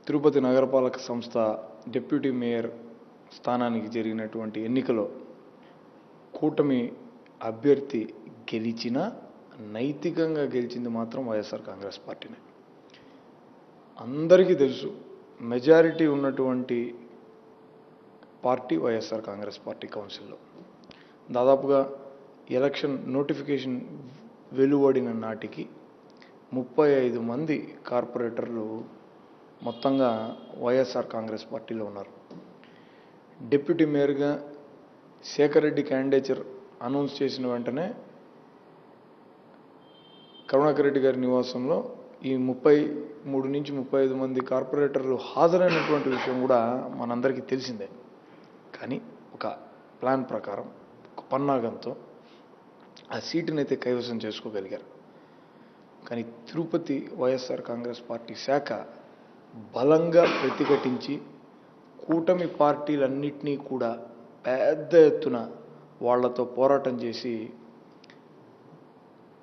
తిరుపతి నగరపాలక సంస్థ deputy mayor స్థానానికి జరిగినటువంటి ఎన్నికలో కూటమి అభ్యర్థి గెలిచినా నైతికంగా గెలిచింది మాత్రం వైఎస్ఆర్ కాంగ్రెస్ పార్టీనే. అందరికీ తెలుసు, మెజారిటీ ఉన్నటువంటి పార్టీ వైఎస్ఆర్ కాంగ్రెస్ పార్టీ కౌన్సిల్లో. దాదాపుగా ఎలక్షన్ నోటిఫికేషన్ వెలువడిన నాటికి 35 మంది కార్పొరేటర్లు మొత్తంగా వైఎస్ఆర్ కాంగ్రెస్ పార్టీలో ఉన్నారు. డిప్యూటీ మేయర్గా శేఖర్ రెడ్డి క్యాండిడేచర్ అనౌన్స్ చేసిన వెంటనే కరుణాకర్ రెడ్డి గారి నివాసంలో ఈ 33 నుంచి 35 మంది కార్పొరేటర్లు హాజరైనటువంటి విషయం కూడా మనందరికీ తెలిసిందే. కానీ ఒక ప్లాన్ ప్రకారం, ఒక పన్నాగంతో ఆ సీటుని అయితే కైవసం చేసుకోగలిగారు. కానీ తిరుపతి వైఎస్ఆర్ కాంగ్రెస్ పార్టీ శాఖ బలంగా ప్రతిఘటించి కూటమి పార్టీలన్నింటినీ కూడా పెద్ద ఎత్తున వాళ్లతో పోరాటం చేసి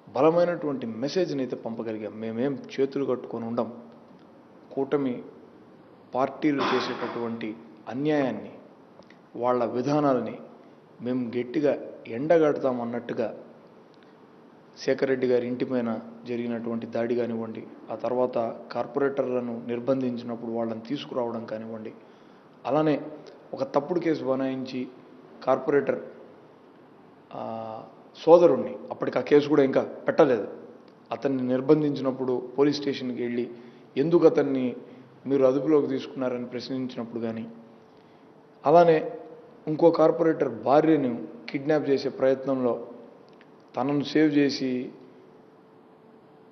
బలమైనటువంటి మెసేజ్ని అయితే పంపగలిగాం. మేమేం చేతులు కట్టుకొని ఉండం. కూటమి పార్టీలు చేసేటటువంటి అన్యాయాన్ని, వాళ్ళ విధానాలని మేము గట్టిగా ఎండగడతామన్నట్టుగా శేఖర్ రెడ్డి గారి ఇంటి పైన జరిగినటువంటి దాడి కానివ్వండి, ఆ తర్వాత కార్పొరేటర్లను నిర్బంధించినప్పుడు వాళ్ళని తీసుకురావడం కానివ్వండి, అలానే ఒక తప్పుడు కేసు బనాయించి కార్పొరేటర్ సోదరుణ్ణి, అప్పటికి ఆ కేసు కూడా ఇంకా పెట్టలేదు, అతన్ని నిర్బంధించినప్పుడు పోలీస్ స్టేషన్కి వెళ్ళి ఎందుకు అతన్ని మీరు అదుపులోకి తీసుకున్నారని ప్రశ్నించినప్పుడు కానీ, అలానే ఇంకో కార్పొరేటర్ భార్యను కిడ్నాప్ చేసే ప్రయత్నంలో తనను సేవ్ చేసి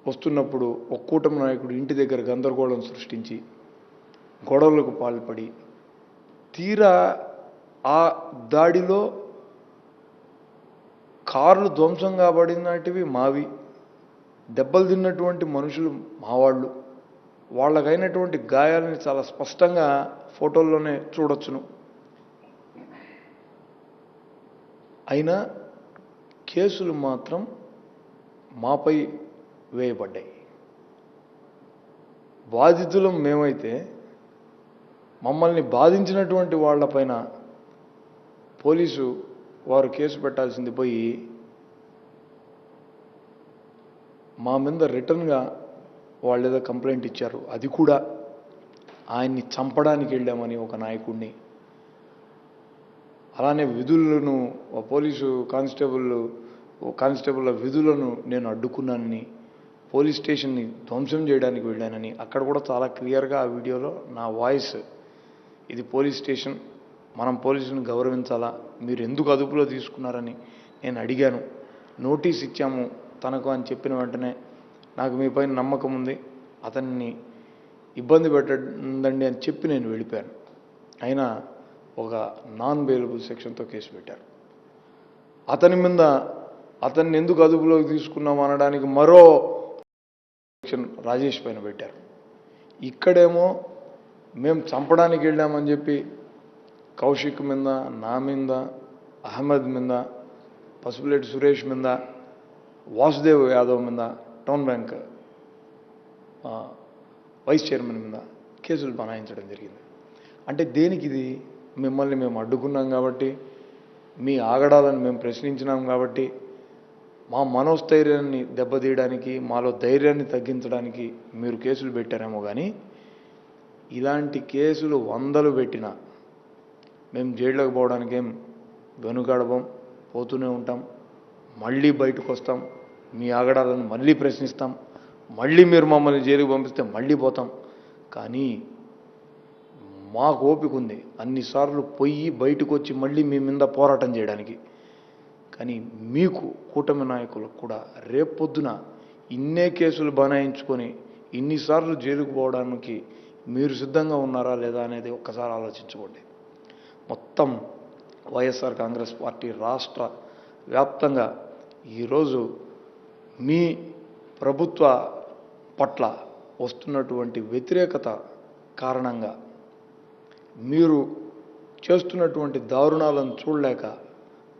వస్తున్నప్పుడు ఒక కూటమి నాయకుడు ఇంటి దగ్గర గందరగోళం సృష్టించి గొడవలకు పాల్పడి, తీరా ఆ దాడిలో కార్లు ధ్వంసం కాబడినటివి మావి, దెబ్బలు తిన్నటువంటి మనుషులు మావాళ్ళు, వాళ్ళకైనటువంటి గాయాలని చాలా స్పష్టంగా ఫోటోల్లోనే చూడొచ్చును. అయినా కేసులు మాత్రం మాపై వేయబడ్డాయి. బాధితులం మేమైతే మమ్మల్ని బాధించినటువంటి వాళ్ళపైన పోలీసు వారు కేసు పెట్టాల్సింది పోయి మా మీద రిటర్న్గా వాళ్ళు ఏదో కంప్లైంట్ ఇచ్చారు. అది కూడా ఆయన్ని చంపడానికి వెళ్ళామని ఒక నాయకుడిని, అలానే విధులను పోలీసు కానిస్టేబుల్ విధులను నేను అడ్డుకున్నానని, పోలీస్ స్టేషన్ని ధ్వంసం చేయడానికి వెళ్ళానని, అక్కడ కూడా చాలా క్లియర్గా ఆ వీడియోలో నా వాయిస్, ఇది పోలీస్ స్టేషన్, మనం పోలీసుని గౌరవించాలా, మీరు ఎందుకు అదుపులో తీసుకున్నారని నేను అడిగాను, నోటీస్ ఇచ్చాము తనకు అని చెప్పిన వెంటనే నాకు మీ పైన నమ్మకం ఉంది, అతన్ని ఇబ్బంది పెట్టండి అని చెప్పి నేను వెళ్ళిపోయాను. అయినా ఒక నాన్ బెయిలబుల్ సెక్షన్తో కేసు పెట్టారు. అతన్ని ఎందుకు అదుపులోకి తీసుకున్నాం అనడానికి మరో సెక్షన్ రాజేష్ పైన పెట్టారు. ఇక్కడేమో మేము చంపడానికి వెళ్ళామని చెప్పి కౌశిక్ మీద, నా మీద, అహ్మద్ మీద, పసుపులేటి సురేష్ మీద, వాసుదేవ్ యాదవ్ మీద, టౌన్ బ్యాంక్ వైస్ చైర్మన్ మీద కేసులు బనాయించడం జరిగింది. అంటే దేనికి ఇది? మిమ్మల్ని మేము అడ్డుకున్నాం కాబట్టి, మీ ఆగడాలను మేము ప్రశ్నించినాం కాబట్టి, మా మనోస్థైర్యాన్ని దెబ్బతీయడానికి, మాలో ధైర్యాన్ని తగ్గించడానికి మీరు కేసులు పెట్టారేమో. కానీ ఇలాంటి కేసులు 100 పెట్టినా మేము జైల్లోకి పోవడానికి ఏం వెనుకాడబం, పోతూనే ఉంటాం, మళ్ళీ బయటకు వస్తాం, మీ ఆగడాలను మళ్ళీ ప్రశ్నిస్తాం, మళ్ళీ మీరు మమ్మల్ని జైలుకి పంపిస్తే మళ్ళీ పోతాం. కానీ మాకు ఓపిక ఉంది అన్నిసార్లు పోయి బయటకు వచ్చి మళ్ళీ మీ మీద పోరాటం చేయడానికి. కానీ మీకు కూటమి నాయకులకు కూడా రేపొద్దున ఇన్నే కేసులు బనాయించుకొని ఇన్నిసార్లు జైలుకు పోవడానికి మీరు సిద్ధంగా ఉన్నారా లేదా అనేది ఒక్కసారి ఆలోచించుకోండి. మొత్తం వైఎస్ఆర్ కాంగ్రెస్ పార్టీ రాష్ట్ర వ్యాప్తంగా ఈరోజు మీ ప్రభుత్వ పట్ల వస్తున్నటువంటి వ్యతిరేకత కారణంగా, మీరు చేస్తున్నటువంటి దారుణాలను చూడలేక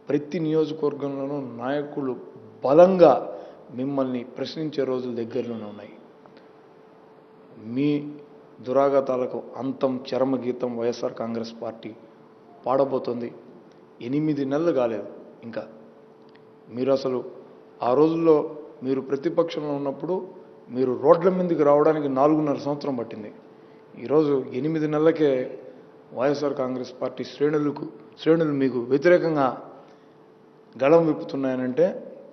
ప్రతి నియోజకవర్గంలోనూ నాయకులు బలంగా మిమ్మల్ని ప్రశ్నించే రోజులు దగ్గరలోనే ఉన్నాయి. మీ దురాగతాలకు అంతం చరమగీతం వైఎస్ఆర్ కాంగ్రెస్ పార్టీ పాడబోతోంది. 8 నెలలు కాలేదు ఇంకా. మీరు అసలు ఆ రోజుల్లో మీరు ప్రతిపక్షంలో ఉన్నప్పుడు మీరు రోడ్ల మీదకి రావడానికి 4.5 సంవత్సరం పట్టింది. ఈరోజు 8 నెలలకే వైఎస్ఆర్ కాంగ్రెస్ పార్టీ శ్రేణులు మీకు వ్యతిరేకంగా గళం విప్పుతున్నాయనంటే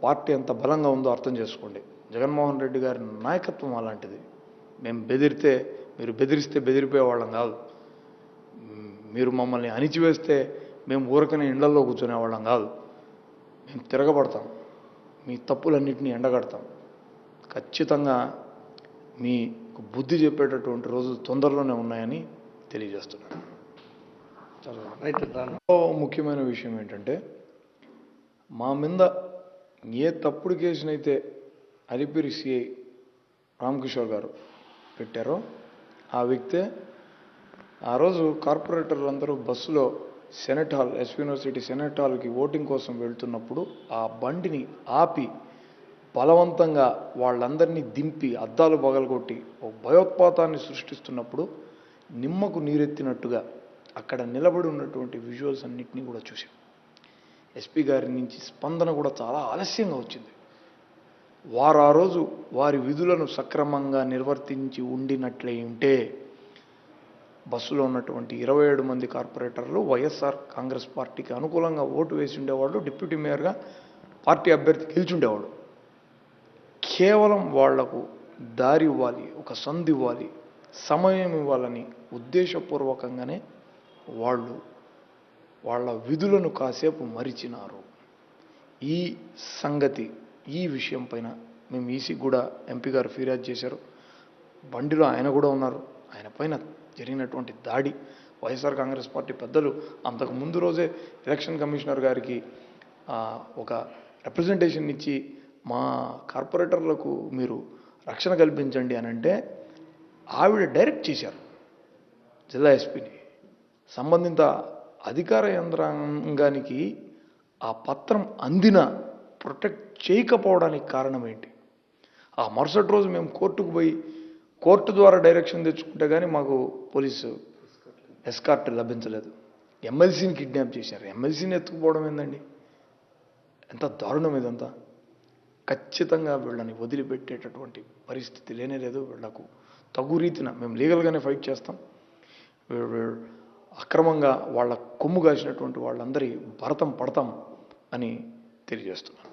పార్టీ ఎంత బలంగా ఉందో అర్థం చేసుకోండి. జగన్మోహన్ రెడ్డి గారి నాయకత్వం అలాంటిది. మేము మీరు బెదిరిస్తే బెదిరిపోయే వాళ్ళం కాదు. మీరు మమ్మల్ని అణిచివేస్తే మేము ఊరకనే ఇళ్లలో కూర్చునే వాళ్ళం కాదు. మేము తిరగబడతాం, మీ తప్పులన్నింటినీ ఎండగడతాం. ఖచ్చితంగా మీకు బుద్ధి చెప్పేటటువంటి రోజులు తొందరలోనే ఉన్నాయని తెలియజేస్తున్నాను. ముఖ్యమైన విషయం ఏంటంటే, మా మీద ఏ తప్పుడు కేసునైతే అలిపిరి సిఐ రామకిషోర్ గారు పెట్టారో ఆ వ్యక్తే ఆ రోజు కార్పొరేటర్లందరూ బస్సులో senate hall, SV university senate హాల్కి ఓటింగ్ కోసం వెళ్తున్నప్పుడు ఆ బండిని ఆపి బలవంతంగా వాళ్ళందరినీ దింపి అద్దాలు పగలగొట్టి ఒక భయోత్పాతాన్ని సృష్టిస్తున్నప్పుడు నిమ్మకు నీరెత్తినట్టుగా అక్కడ నిలబడి ఉన్నటువంటి విజువల్స్ అన్నింటినీ కూడా చూసాం. ఎస్పీ గారి నుంచి స్పందన కూడా చాలా ఆలస్యంగా వచ్చింది. వారు ఆ రోజు వారి విధులను సక్రమంగా నిర్వర్తించి ఉండినట్లే ఉంటే బస్సులో ఉన్నటువంటి 27 మంది కార్పొరేటర్లు వైఎస్ఆర్ కాంగ్రెస్ పార్టీకి అనుకూలంగా ఓటు వేసి ఉండేవాళ్ళు, డిప్యూటీ మేయర్గా పార్టీ అభ్యర్థి గెలిచుండేవాడు. కేవలం వాళ్లకు దారి ఇవ్వాలి, ఒక సంధి ఇవ్వాలి, సమయం ఇవ్వాలని ఉద్దేశపూర్వకంగానే వాళ్ళు వాళ్ళ విధులను కాసేపు మరిచినారు. ఈ విషయం పైన మేము ఈసీకి కూడా ఎంపీ గారు ఫిర్యాదు చేశారు. బండిలో ఆయన కూడా ఉన్నారు. ఆయన పైన జరిగినటువంటి దాడి వైఎస్ఆర్ కాంగ్రెస్ పార్టీ పెద్దలు అంతకు ముందు రోజే ఎలక్షన్ కమిషనర్ గారికి ఒక రిప్రజెంటేషన్ ఇచ్చి మా కార్పొరేటర్లకు మీరు రక్షణ కల్పించండి అని అంటే ఆవిడ డైరెక్ట్ చేశారు జిల్లా ఎస్పీని. సంబంధిత అధికార యంత్రాంగానికి ఆ పత్రం అందిన ప్రొటెక్ట్ చేయకపోవడానికి కారణం ఏంటి? ఆ మరుసటి రోజు మేము కోర్టుకు పోయి కోర్టు ద్వారా డైరెక్షన్ తెచ్చుకుంటే కానీ మాకు పోలీసు ఎస్కార్ట్ లభించలేదు. ఎమ్మెల్సీని కిడ్నాప్ చేశారు. ఎమ్మెల్సీని ఎత్తుకుపోవడం ఏందండి? ఎంత దారుణం ఇదంతా. ఖచ్చితంగా వీళ్ళని వదిలిపెట్టేటటువంటి పరిస్థితి లేనే లేదు. వీళ్లకు తగు రీతిన మేము లీగల్గానే ఫైట్ చేస్తాం. అక్రమంగా వాళ్ళ కొమ్ము కాసినటువంటి వాళ్ళందరి భరతం పడతాం అని తెలియజేస్తున్నాను.